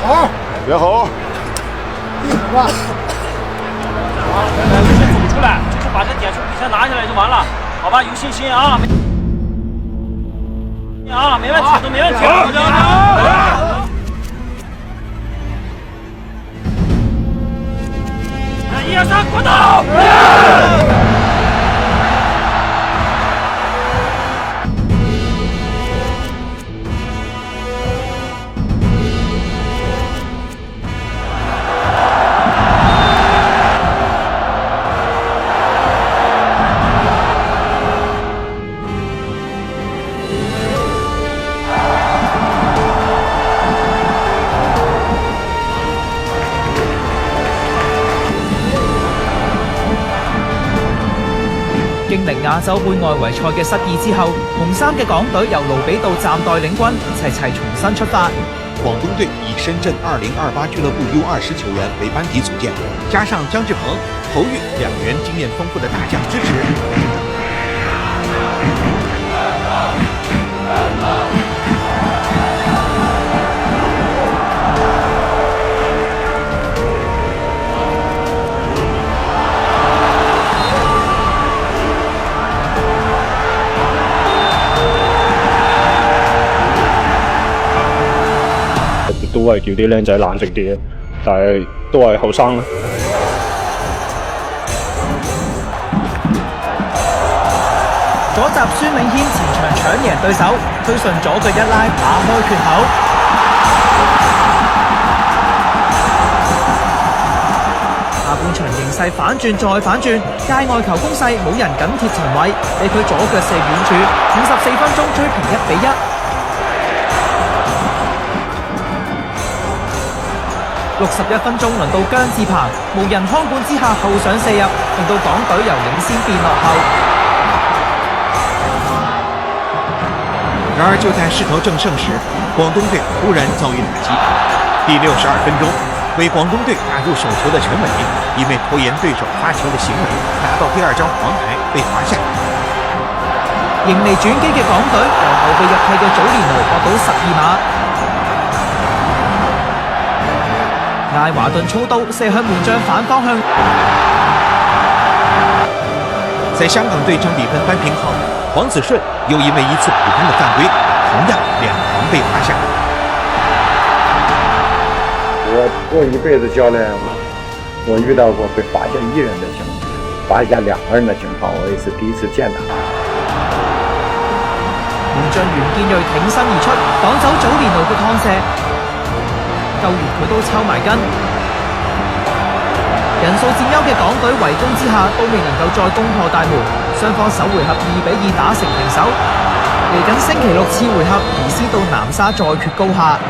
好，别吼。闭嘴吧。微信走出来，就是把这点球比赛拿下来就完了，好吧？有信心啊！没问题，都没问题。1、2、3，滚倒！經歷亞洲盃外圍賽嘅失意之後，紅衫嘅港隊由盧比道暫代領軍，齊重新出發。廣東隊以深圳2028俱樂部 U20 球員為班底組建，加上張志鵬、侯玉兩員經驗豐富的大將支持。都係叫啲僆仔冷靜啲嘅，但係都係後生啦。左閘孫銘軒前場搶贏對手，推順左腳一拉，打開缺口。下半場形勢反轉再反轉，界外球攻勢冇人緊貼陳偉，俾佢左腳射遠處。54分鐘追平1-1。61分鐘輪到姜志鵬，無人看管之下後上射入，令到港隊由領先變落後。然而就在勢頭正盛時，廣東隊突然遭遇打擊。第62分鐘，為廣東隊打入手球的陳偉，因為拖延對手發球的行為，拿到第2張黃牌被罰下。迎嚟轉機嘅港隊，由後備入替嘅祖連奴搏到12碼。艾華頓操刀射向門將反方向。在香港隊將比分扳平後，黃子順又因為一次普通的犯規，同樣兩黃被罰下。我做一輩子教練，我遇到過被罰下1人的情況，罰下2個人的情況，我也是第一次見到。門將袁建銳挺身而出，擋走祖連奴嘅趟射。救援佢都抽埋筋，人數佔優嘅港隊圍攻之下，都未能夠再攻破大門。雙方首回合2-2打成平手。嚟緊星期6次回合，移師到南沙再決高下。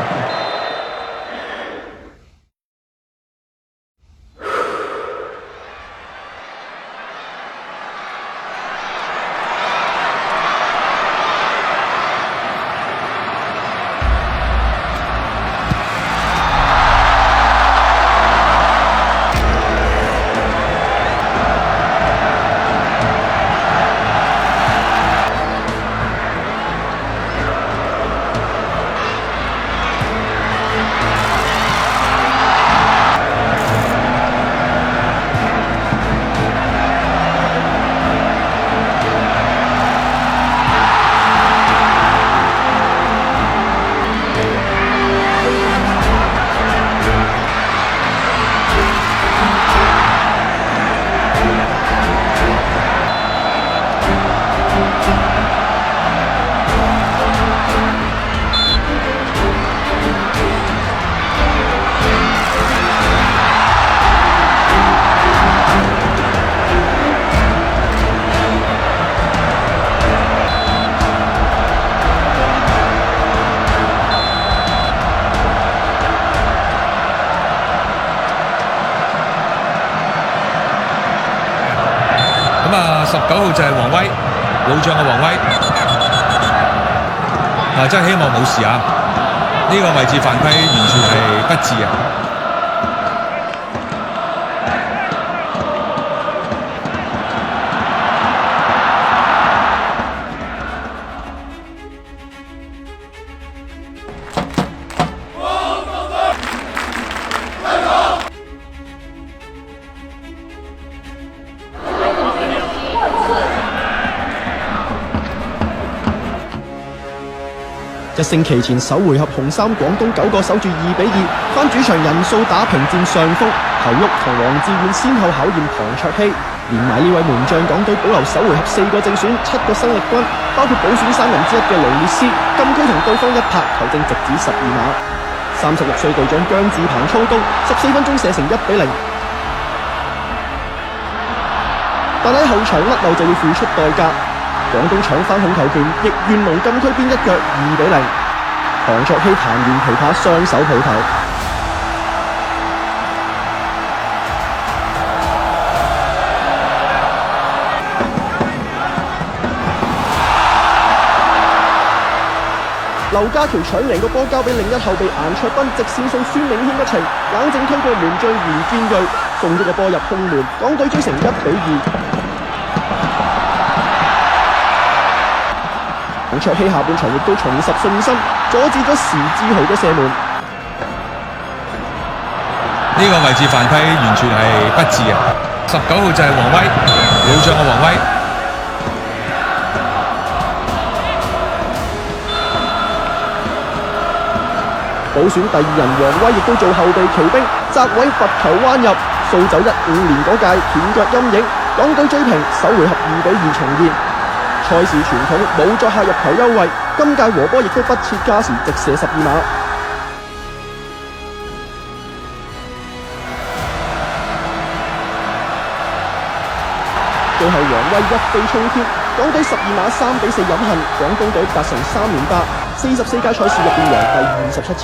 19號就係黃威，老將嘅黃威，真係希望冇事啊！呢個位置犯規完全係不智啊！ 1星期前首回合紅衫廣東9個守住2比2，翻主場人數打平佔上風。侯旭同黃志遠先後考驗唐卓希，連埋呢位門將，港隊保留首回合4個正選、7個生力軍，包括補選3人之一嘅盧列斯，禁區同對方一拍，球證直指12碼。36歲隊長姜志鵬操刀，14分鐘射成1比0。但喺後場甩漏就要付出代價，廣東搶翻控球權，亦願龍禁區邊一腳2比0。唐卓希彈完琵琶，雙手抱頭。劉家橋搶贏個波交俾另一後備顏卓斌，直線送孫銘軒一程，冷靜推過門將袁建銳，送咗個波入空門，港隊追成1比2。唐卓希下半場亦都重拾信心，阻止咗時志豪嘅射門。呢個位置犯規完全係不智嘅。19號就係黃威，老將嘅黃威。補選第2人黃威亦都做後備騎兵，擲位罰球彎入，掃走15年嗰屆斷腳陰影，港隊追平，首回合2比2重現。賽事傳統冇作客入球優惠，今屆和波亦都不設加時，直射12碼。最後黃威一飛沖天，港隊12碼3比4飲恨，廣東隊達成3連霸，44屆賽事入邊贏第27次。